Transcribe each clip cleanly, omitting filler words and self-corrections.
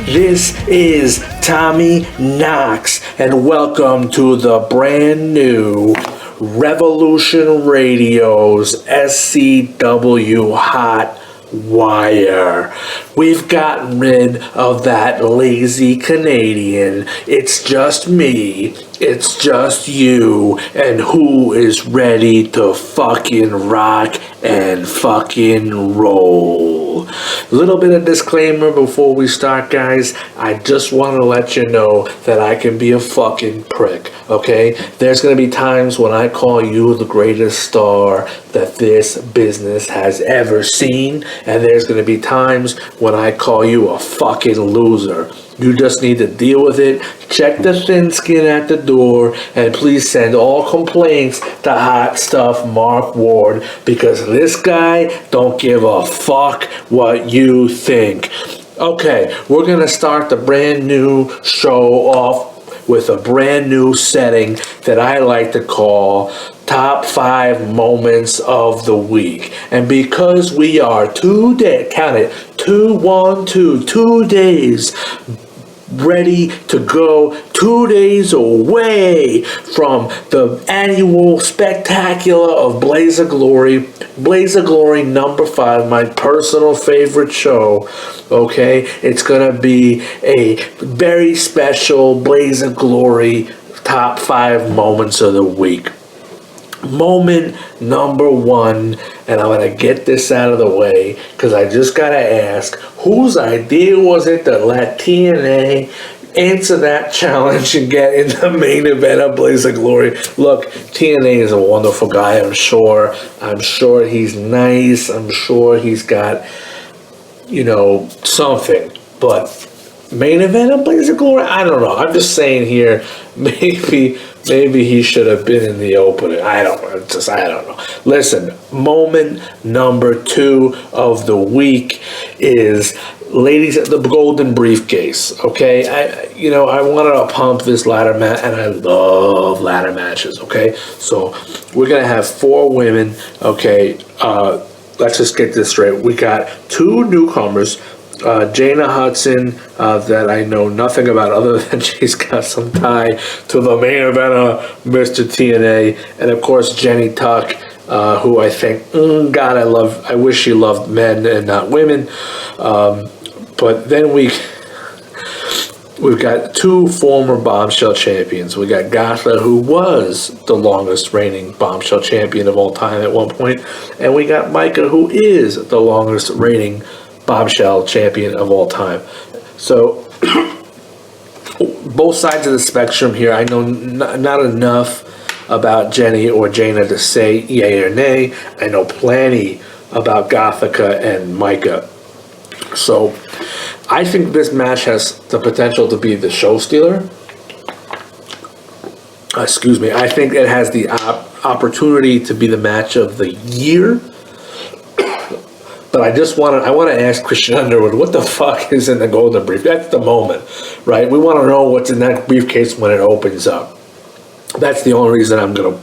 This is Tommy Knox, and welcome to the brand new Revolution Radio's SCW Hotwire. We've gotten rid of that lazy Canadian. It's just me, it's just you, and who is ready to fucking rock and fucking roll. Little bit of disclaimer before we start, guys. I just want to let you know that I can be a fucking prick, okay? There's going to be times when I call you the greatest star that this business has ever seen, and there's going to be times when I call you a fucking loser. You just need to deal with it. Check the thin skin at the door, and please send all complaints to Hot Stuff Mark Ward, because this guy don't give a fuck what you think. Okay, we're going to start the brand new show off with a brand new setting that I like to call Top 5 Moments of the Week. And because we are 2 days ready to go, 2 days away from the annual spectacular of Blaze of Glory. Blaze of Glory number 5, my personal favorite show. Okay, it's gonna be a very special Blaze of Glory top 5 moments of the week. Moment number 1, and I'm going to get this out of the way because I just got to ask, whose idea was it to let TNA answer that challenge and get in the main event of Blaze of Glory? Look, TNA is a wonderful guy, I'm sure he's nice, I'm sure he's got, something, but main event of Blaze of Glory? I don't know. I'm just saying here, maybe he should have been in the opening. I don't know. Listen, moment number 2 of the week is, ladies, the golden briefcase. Okay, I wanted to pump this ladder match, and I love ladder matches. Okay, so we're gonna have 4 women. Okay, let's just get this straight. We got 2 newcomers. Jaina Hudson, that I know nothing about other than she's got some tie to the main event of Mr. TNA, and of course Jenny Tuck, who I think, I wish she loved men and not women. But then we've got 2 former Bombshell champions. We got Gotha, who was the longest reigning Bombshell champion of all time at one point, and we got Micah, who is the longest reigning Bombshell champion of all time. So both sides of the spectrum here. I know not enough about Jenny or Jaina to say yay or nay. I know plenty about Gothica and Micah. So I think this match has the potential to be the show stealer. Excuse me. I think it has the opportunity to be the match of the year. But I want to ask Christian Underwood, what the fuck is in the golden brief? That's the moment, right? We want to know what's in that briefcase when it opens up. That's the only reason I'm going to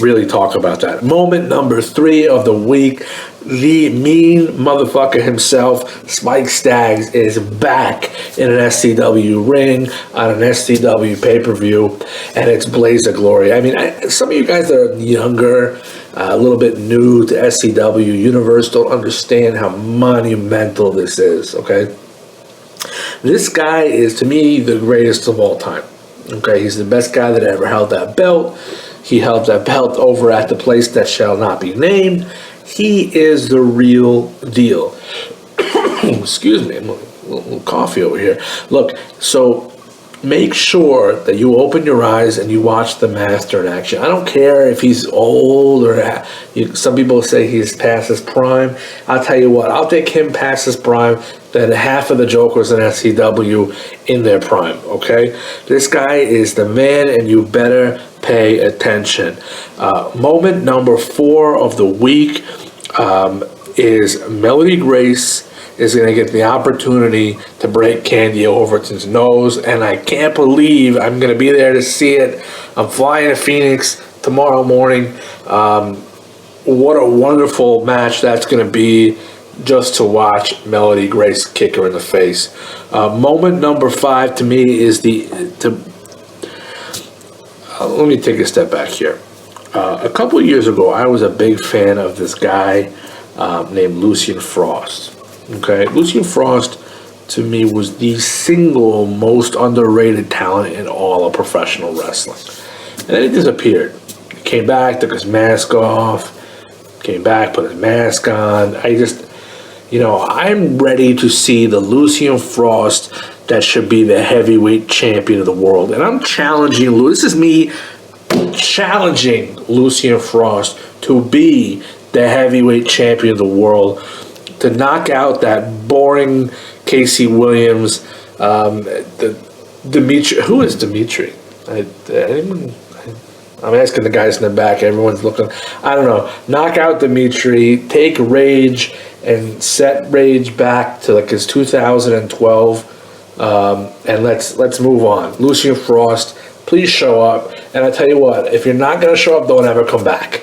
really talk about that. Moment number 3 of the week, the mean motherfucker himself, Spike Staggs, is back in an SCW ring on an SCW pay-per-view, and it's Blaze of Glory. I mean, some of you guys that are younger, a little bit new to SCW universe, don't understand how monumental this is, okay? This guy is, to me, the greatest of all time. Okay, he's the best guy that ever held that belt. He held that belt over at the place that shall not be named. He is the real deal. Excuse me, I'm a little coffee over here. Look, so make sure that you open your eyes and you watch the master in action. I don't care if he's old or some people say he's past his prime. I'll tell you what, I'll take him past his prime than half of the jokers in SCW in their prime, okay? This guy is the man, and you better pay attention. Moment number 4 of the week is Melody Grace is going to get the opportunity to break Candy Overton's nose, and I can't believe I'm going to be there to see it. I'm flying to Phoenix tomorrow morning. What a wonderful match that's going to be. just to watch Melody Grace kick her in the face. Moment number 5 to me is let me take a step back here. A couple of years ago, I was a big fan of this guy named Lucien Frost. Okay, Lucien Frost to me was the single most underrated talent in all of professional wrestling. And then he disappeared. He came back, took his mask off, came back, put his mask on. I'm ready to see the Lucien Frost that should be the heavyweight champion of the world. And I'm challenging this is me challenging Lucien Frost to be the heavyweight champion of the world, to knock out that boring Casey Williams, Dimitri. Who is Dimitri? I'm asking the guys in the back. Everyone's looking. I don't know. Knock out Dimitri. Take Rage and set Rage back to like his 2012. And let's move on. Lucien Frost, please show up. And I tell you what, if you're not going to show up, don't ever come back.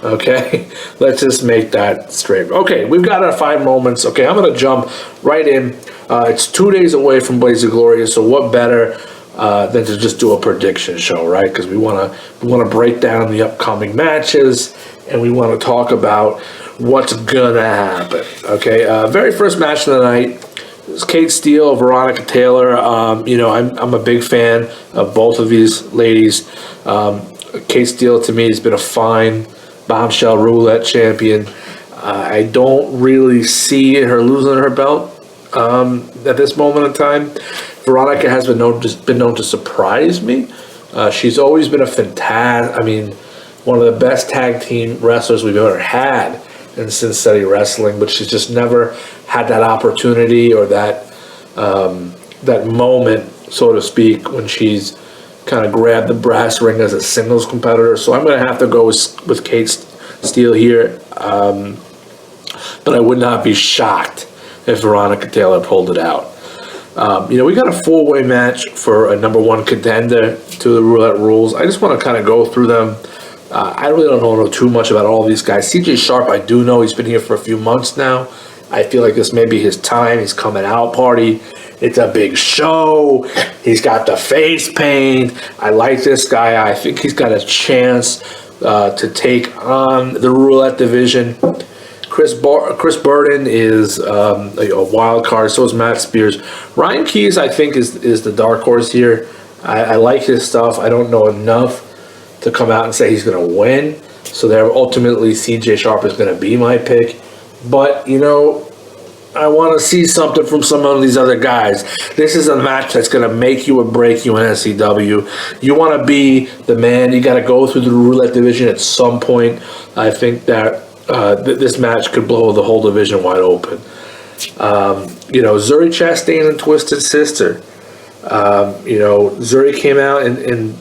Okay? Let's just make that straight. Okay, we've got our 5 moments. Okay, I'm going to jump right in. It's 2 days away from Blaze of Glory, so what better than to just do a prediction show, right? Because we want to break down the upcoming matches, and we want to talk about what's going to happen. Okay, very first match of the night. It's Kate Steele, Veronica Taylor. I'm a big fan of both of these ladies. Kate Steele, to me, has been a fine bombshell roulette champion. I don't really see her losing her belt at this moment in time. Veronica has been known to surprise me. She's always been one of the best tag team wrestlers we've ever had in Cincinnati wrestling, but she's just never had that opportunity or that moment, so to speak, when she's kind of grabbed the brass ring as a singles competitor. So I'm going to have to go with Kate Steele here, but I would not be shocked if Veronica Taylor pulled it out. We got a 4-way match for a number 1 contender to the Roulette Rules. I just want to kind of go through them. I really don't know too much about all of these guys. CJ Sharp, I do know. He's been here for a few months now. I feel like this may be his time. He's coming out party. It's a big show. He's got the face paint. I like this guy. I think he's got a chance to take on the Roulette division. Chris Burden is a wild card. So is Matt Spears. Ryan Keys, I think, is the dark horse here. I like his stuff. I don't know enough to come out and say he's going to win. So there, ultimately, CJ Sharp is going to be my pick. But, I want to see something from some of these other guys. This is a match that's going to make you or break you in SCW. You want to be the man. You got to go through the Roulette division at some point. I think that this match could blow the whole division wide open. Zuri Chastain and Twisted Sister. Zuri came out in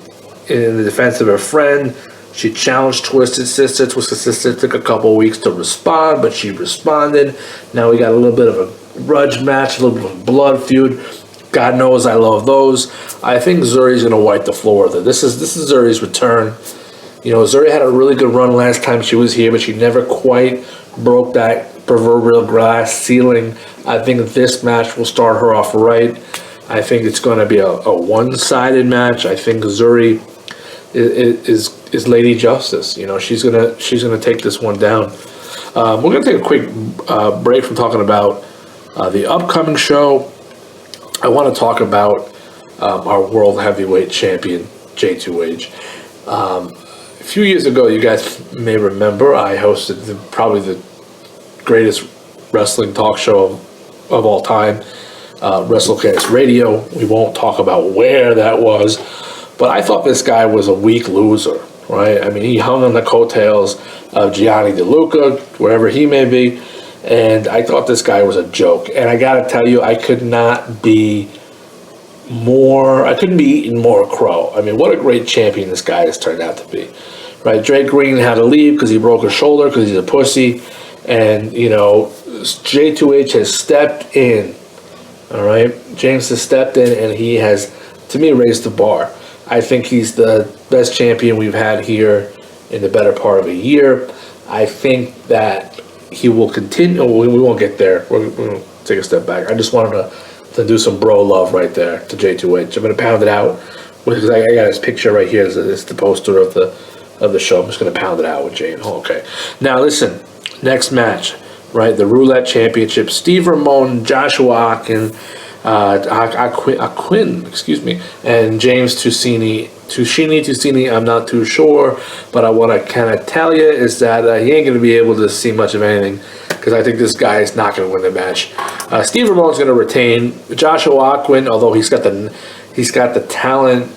the defense of her friend. She challenged Twisted Sister. Twisted Sister took a couple of weeks to respond, but she responded. Now we got a little bit of a grudge match, a little bit of a blood feud. God knows I love those. I think Zuri's going to wipe the floor with it. This is Zuri's return. Zuri had a really good run last time she was here, but she never quite broke that proverbial glass ceiling. I think this match will start her off right. I think it's going to be a one-sided match. I think Zuri is Lady Justice. She's gonna take this one down. We're gonna take a quick break from talking about the upcoming show. I want to talk about our world heavyweight champion J2H. A few years ago, you guys may remember, I hosted probably the greatest wrestling talk show of all time, WrestleCast Radio. We won't talk about where that was, but I thought this guy was a weak loser, right? I mean, he hung on the coattails of Gianni DeLuca, wherever he may be, and I thought this guy was a joke. And I got to tell you, I couldn't be eating more crow. I mean, what a great champion this guy has turned out to be, right? Drake Green had to leave because he broke his shoulder because he's a pussy, and, J2H has stepped in, all right? James has stepped in, and he has, to me, raised the bar. I think he's the best champion we've had here in the better part of a year. I think that, he will continue. We won't get there. We'll take a step back. I just wanted to do some bro love right there to J2H. I'm going to pound it out because I got his picture right here. It's the poster of the show. I'm just going to pound it out with Jay and Hall. Okay. Now listen, next match, right? The Roulette Championship. Steve Ramone, Joshua Akin, excuse me, and James Tuscini, I'm not too sure, but what I kind of tell you is that he ain't going to be able to see much of anything because I think this guy is not going to win the match. Steve Ramone's going to retain. Joshua Aquin, although he's got the talent,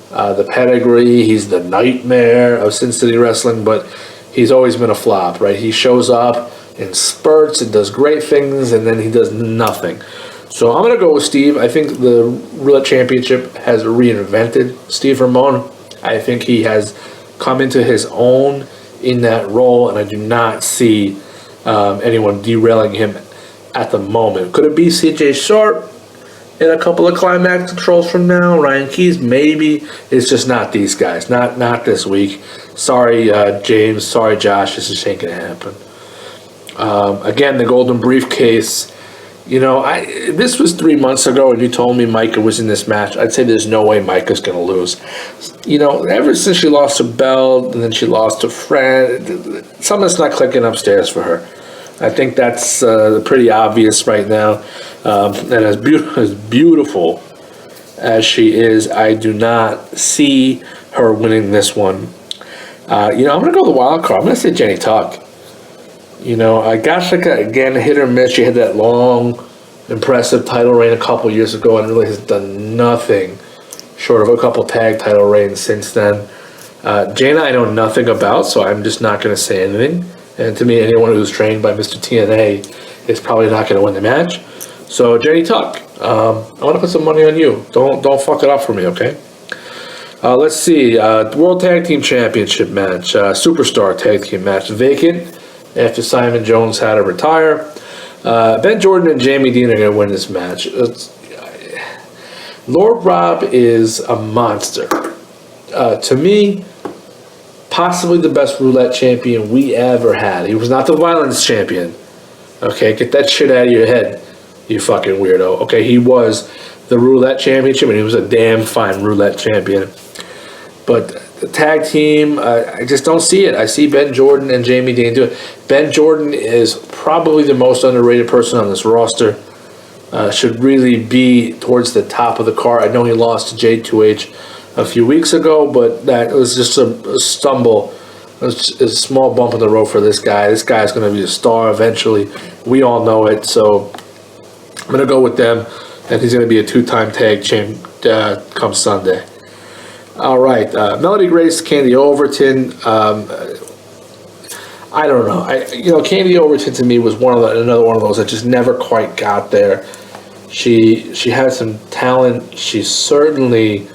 the pedigree, he's the nightmare of Sin City Wrestling, but he's always been a flop, right? He shows up in spurts and does great things, and then he does nothing. So I'm going to go with Steve. I think the Roulette Championship has reinvented Steve Ramone. I think he has come into his own in that role, and I do not see anyone derailing him at the moment. Could it be CJ Sharp in a couple of Climax controls from now? Ryan Keys, maybe. It's just not these guys. Not this week. Sorry, James. Sorry, Josh. This just ain't going to happen. Again, the Golden Briefcase. You know, this was 3 months ago, and you told me Micah was in this match. I'd say there's no way Micah's going to lose. You know, ever since she lost to Belle, and then she lost to Fran, something's not clicking upstairs for her. I think that's pretty obvious right now. And as beautiful as she is, I do not see her winning this one. I'm going to go the wild card. I'm going to say Jenny Tuck. You know, Gashika, again, hit or miss. She had that long, impressive title reign a couple years ago and really has done nothing short of a couple tag title reigns since then. Jaina, I know nothing about, so I'm just not going to say anything. And to me, anyone who's trained by Mr. TNA is probably not going to win the match. So, Jenny Tuck, I want to put some money on you. Don't fuck it up for me, okay? Let's see. World Tag Team Championship match. Superstar Tag Team match. Vacant after Simon Jones had to retire. Ben Jordan and Jamie Dean are going to win this match. Lord Rob is a monster. To me, possibly the best roulette champion we ever had. He was not the violence champion. Okay, get that shit out of your head, you fucking weirdo. Okay, he was the roulette championship, and he was a damn fine roulette champion. But the tag team, I just don't see it. I see Ben Jordan and Jamie Dean do it. Ben Jordan is probably the most underrated person on this roster. Should really be towards the top of the card. I know he lost to J2H a few weeks ago, but that was just a stumble. It was a small bump in the road for this guy. This guy's going to be a star eventually. We all know it, so I'm going to go with them, and he's going to be a two-time tag champ come Sunday. All right, Melody Grace, Candy Overton. I don't know. Candy Overton to me was another one of those that just never quite got there. She had some talent. She certainly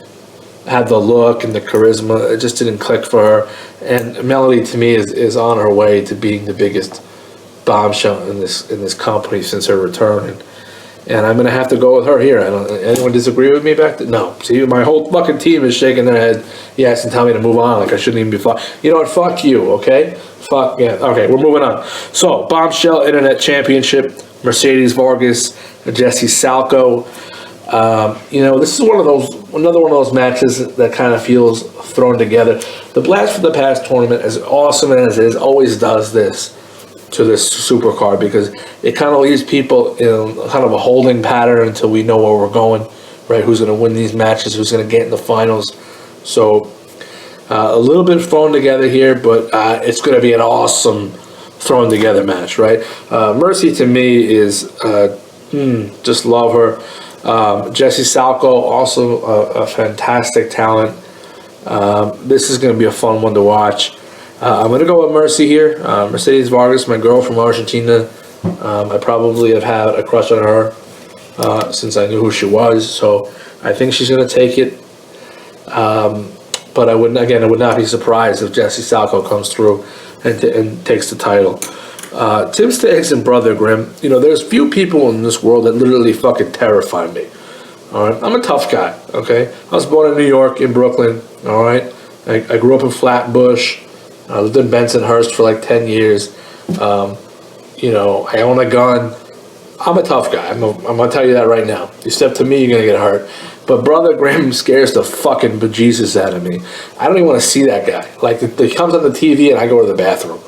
had the look and the charisma. It just didn't click for her. And Melody to me is on her way to being the biggest bombshell in this company since her return. And I'm going to have to go with her here. Anyone disagree with me back then? No. See, my whole fucking team is shaking their head, yes, and telling me to move on like I shouldn't even be You know what? Fuck you, okay? Fuck, yeah. Okay, we're moving on. So, Bombshell Internet Championship, Mercedes Vargas, Jesse Salco. This is another one of those matches that kind of feels thrown together. The Blast from the Past tournament, as awesome as it is, always does this to this supercard because it kind of leaves people in kind of a holding pattern until we know where we're going, right? Who's going to win these matches, who's going to get in the finals. So a little bit thrown together here, but it's going to be an awesome thrown together match, right? Mercy to me is just love her. Jesse Salco, also a fantastic talent. This is going to be a fun one to watch. I'm going to go with Mercy here. Mercedes Vargas, my girl from Argentina. I probably have had a crush on her since I knew who she was. So I think she's going to take it. But I would not be surprised if Jesse Salco comes through and takes the title. Tim Staggs and Brother Grimm. There's few people in this world that literally fucking terrify me. All right, I'm a tough guy. Okay, I was born in New York, in Brooklyn. All right, I grew up in Flatbush. I lived in Bensonhurst for like 10 years. I own a gun. I'm a tough guy. I'm going to tell you that right now. You step to me, you're going to get hurt. But Brother Grimm scares the fucking bejesus out of me. I don't even want to see that guy. Like, he comes on the TV and I go to the bathroom.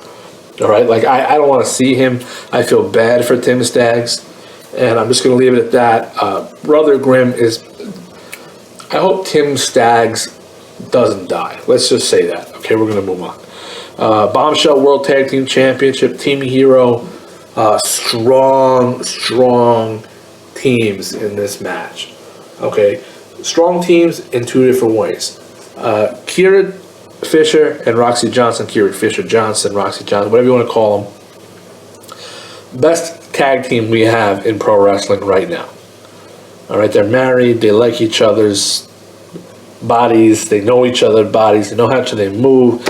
All right? Like, I don't want to see him. I feel bad for Tim Staggs. And I'm just going to leave it at that. Brother Grimm is... I hope Tim Staggs doesn't die. Let's just say that. Okay, we're going to move on. Bombshell World Tag Team Championship, Team Hero. Strong teams in this match. Okay, strong teams in two different ways. Kira Fisher and Roxy Johnson. Kira Fisher Johnson, Roxy Johnson, whatever you want to call them. Best tag team we have in pro wrestling right now. All right, they're married. They like each other's bodies. They know each other's bodies. They know how they move.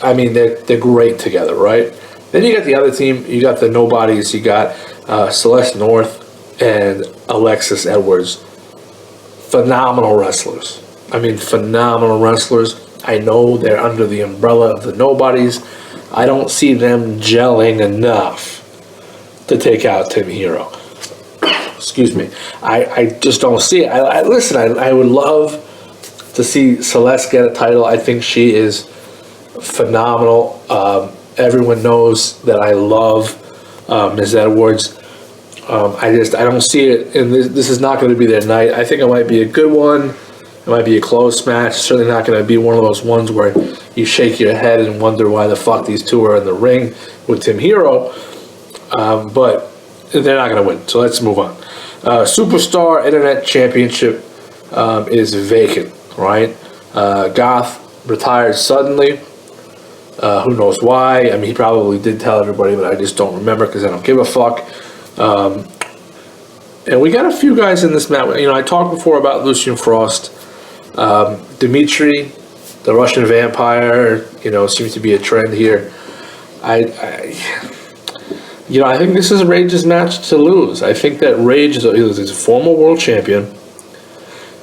I mean, they're great together, right? Then you got the other team. You got the nobodies. You got Celeste North and Alexis Edwards. Phenomenal wrestlers. I mean, phenomenal wrestlers. I know they're under the umbrella of the nobodies. I don't see them gelling enough to take out Team Hero. Excuse me. I just don't see it. I would love to see Celeste get a title. I think she is phenomenal. Everyone knows that I love Ms. Edwards. I don't see it, and this is not going to be their night. I think it might be a good one. It might be a close match. It's certainly not going to be one of those ones where you shake your head and wonder why the fuck these two are in the ring with Team Hero. But they're not going to win, so let's move on. Superstar Internet Championship is vacant, right? Goth retired suddenly. Who knows why? I mean, he probably did tell everybody, but I just don't remember because I don't give a fuck. And we got a few guys in this match. I talked before about Lucien Frost. Dmitry, the Russian vampire, seems to be a trend here. I think this is Rage's match to lose. I think that Rage is a former world champion.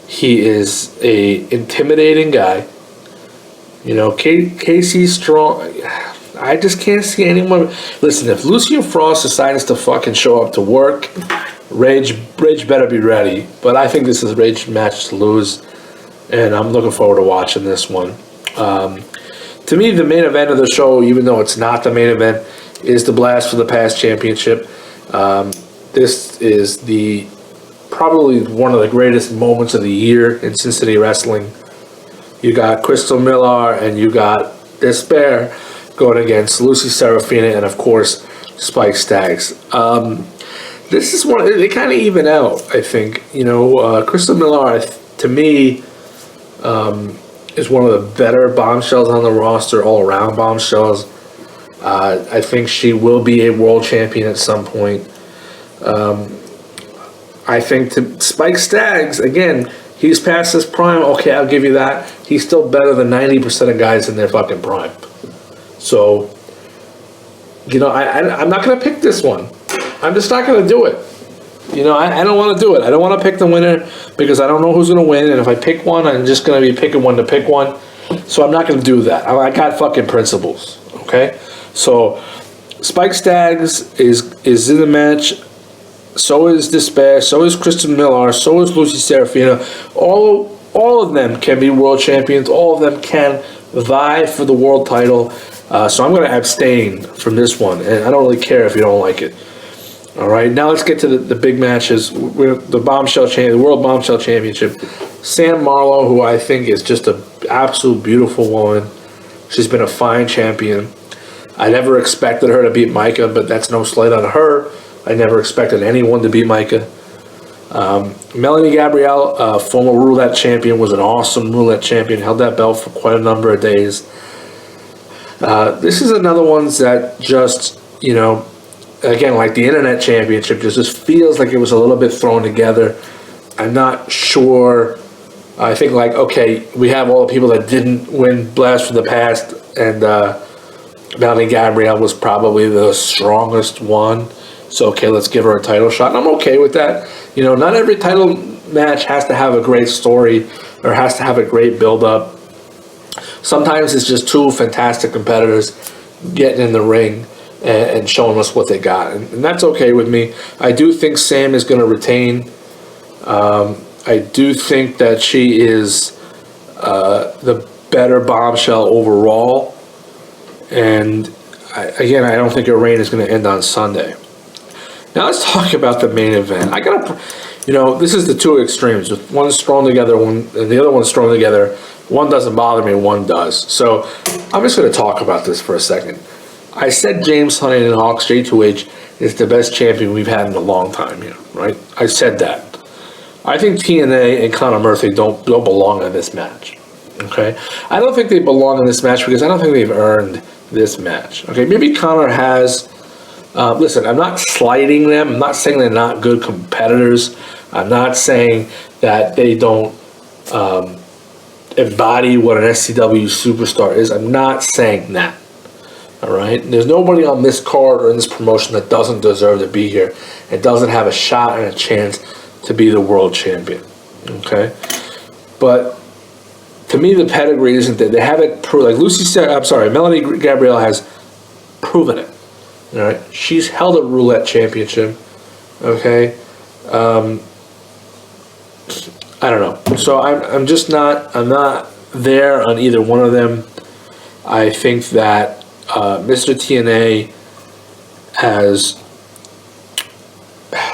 He is a intimidating guy. Casey Strong, I just can't see anyone. Listen, if Lucien Frost decides to fucking show up to work, Rage better be ready. But I think this is Rage's match to lose, and I'm looking forward to watching this one. To me, the main event of the show, even though it's not the main event, is the Blast for the Past Championship. This is probably one of the greatest moments of the year in Cincinnati wrestling. You got Crystal Millar and you got Despair going against Lucy Serafina and, of course, Spike Staggs. This is one, they kind of even out, I think. Crystal Millar, to me, is one of the better bombshells on the roster, all-around bombshells. I think she will be a world champion at some point. I think to Spike Staggs, again, he's past his prime. Okay, I'll give you that. He's still better than 90% of guys in their fucking prime. So, I'm not going to pick this one. I'm just not going to do it. I don't want to do it. I don't want to pick the winner because I don't know who's going to win. And if I pick one, I'm just going to be picking one to pick one. So I'm not going to do that. I got fucking principles. Okay? So, Spike Staggs is in the match. So is Despair. So is Kristen Millar. So is Lucy Serafina. All of them can be world champions. All of them can vie for the world title. So I'm going to abstain from this one. And I don't really care if you don't like it. All right. Now let's get to the big matches. The World Bombshell Championship. Sam Marlowe, who I think is just an absolute beautiful woman. She's been a fine champion. I never expected her to beat Micah, but that's no slight on her. I never expected anyone to beat Micah. Melanie Gabrielle, former roulette champion, was an awesome roulette champion. Held that belt for quite a number of days. This is another one that just, again, like the Internet Championship, just feels like it was a little bit thrown together. I'm not sure. I think, okay, we have all the people that didn't win Blast for the Past, and Melanie Gabrielle was probably the strongest one. So, okay, let's give her a title shot. And I'm okay with that. Not every title match has to have a great story or has to have a great build-up. Sometimes it's just two fantastic competitors getting in the ring and showing us what they got. And that's okay with me. I do think Sam is going to retain. I do think that she is the better bombshell overall. And I don't think her reign is going to end on Sunday. Now let's talk about the main event. This is the two extremes. One's strung together, and the other one's strung together. One doesn't bother me, one does. So I'm just going to talk about this for a second. I said James Huntington Hawks J2H is the best champion we've had in a long time here, right? I said that. I think TNA and Conor Murphy don't belong in this match, okay? I don't think they belong in this match because I don't think they've earned this match, okay? Maybe Conor has. Listen, I'm not slighting them. I'm not saying they're not good competitors. I'm not saying that they don't embody what an SCW superstar is. I'm not saying that. All right? There's nobody on this card or in this promotion that doesn't deserve to be here and doesn't have a shot and a chance to be the world champion. Okay? But to me, the pedigree isn't there. They haven't proved. Like Melanie Gabrielle has proven it. All right, she's held a roulette championship. Okay, I don't know. So I'm just not. I'm not there on either one of them. I think that Mr. TNA has,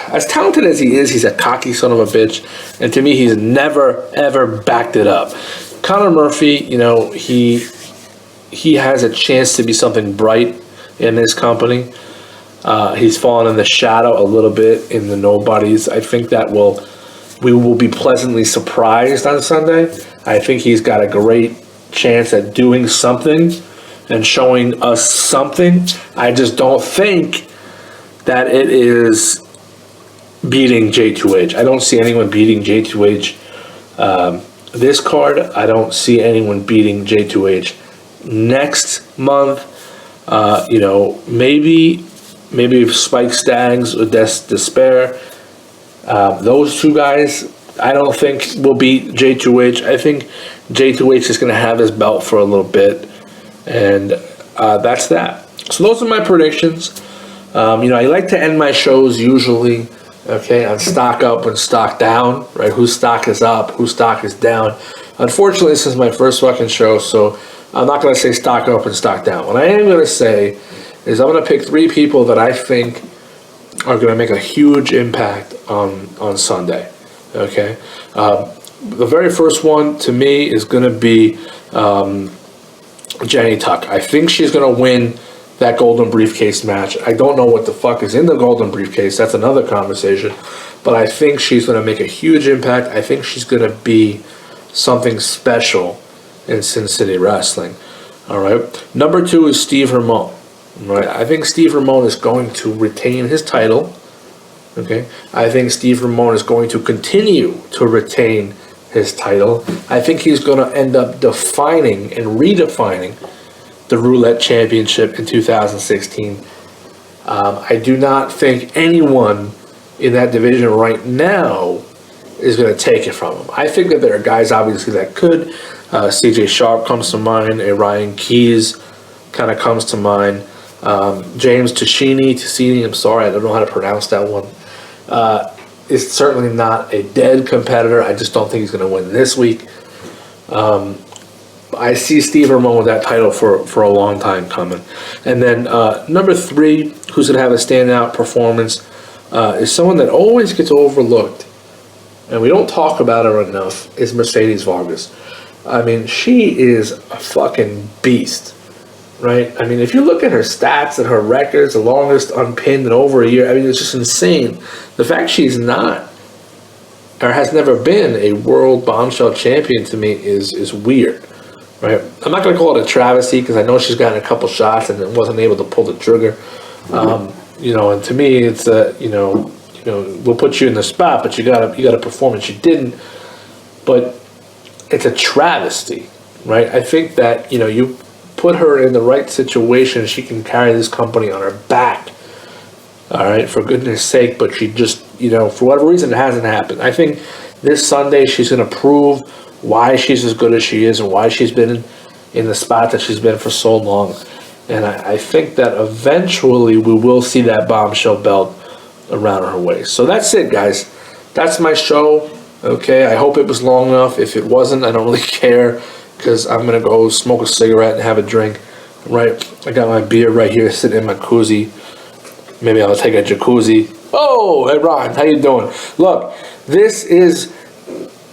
as talented as he is, he's a cocky son of a bitch, and to me, he's never ever backed it up. Conor Murphy, he has a chance to be something bright in this company. He's fallen in the shadow a little bit in the nobodies. I think that we will be pleasantly surprised on Sunday. I think he's got a great chance at doing something and showing us something. I just don't think that it is beating J2H. I don't see anyone beating J2H this card. I don't see anyone beating J2H next month. Maybe Spike Staggs or Despair. Those two guys, I don't think will beat J2H. I think J2H is going to have his belt for a little bit, and that's that. So those are my predictions. I like to end my shows usually, on stock up and stock down, right? Whose stock is up, whose stock is down. Unfortunately, this is my first fucking show, so I'm not going to say stock up and stock down. What I am going to say is I'm going to pick 3 people that I think are going to make a huge impact on Sunday, okay? The very first one, to me, is going to be Jenny Tuck. I think she's going to win that Golden Briefcase match. I don't know what the fuck is in the Golden Briefcase. That's another conversation. But I think she's going to make a huge impact. I think she's going to be something special in Sin City Wrestling. All right. Number 2 is Steve Ramone. Right. I think Steve Ramone is going to retain his title. Okay. I think Steve Ramone is going to continue to retain his title. I think he's going to end up defining and redefining the Roulette Championship in 2016. I do not think anyone in that division right now is going to take it from him. I think that there are guys, obviously, that could. CJ Sharp comes to mind. A Ryan Keys kind of comes to mind. James Ticini, I'm sorry, I don't know how to pronounce that one. Is certainly not a dead competitor. I just don't think he's going to win this week. I see Steve Ramone with that title for a long time coming. And then number 3, who's going to have a standout performance, is someone that always gets overlooked, and we don't talk about her enough, is Mercedes Vargas. I mean, she is a fucking beast, right? I mean, if you look at her stats and her records, the longest unpinned in over a year, I mean, it's just insane. The fact she's not, or has never been, a world bombshell champion to me is weird. Right, I'm not going to call it a travesty because I know she's gotten a couple shots and wasn't able to pull the trigger. And to me, it's we'll put you in the spot, but you gotta perform, and she didn't. But it's a travesty, right? I think that you put her in the right situation, she can carry this company on her back. All right, for goodness sake, but she just for whatever reason it hasn't happened. I think this Sunday she's going to prove why she's as good as she is and why she's been in the spot that she's been for so long. And I think that eventually we will see that bombshell belt around her waist. So that's it, guys. That's my show. Okay, I hope it was long enough. If it wasn't, I don't really care, because I'm going to go smoke a cigarette and have a drink. Right? I got my beer right here sitting in my koozie. Maybe I'll take a jacuzzi. Oh, hey, Ron, how you doing? Look, this is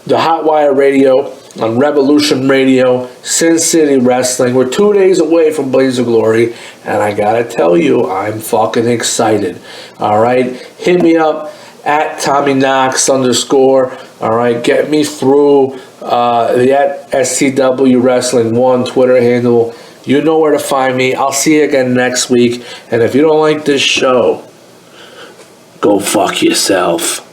the Hotwire Radio on Revolution Radio, Sin City Wrestling. We're 2 days away from Blaze of Glory, and I gotta tell you, I'm fucking excited. All right, hit me up at Tommy Knox _. All right, get me through the at SCW Wrestling 1 Twitter handle. You know where to find me. I'll see you again next week. And if you don't like this show, go fuck yourself.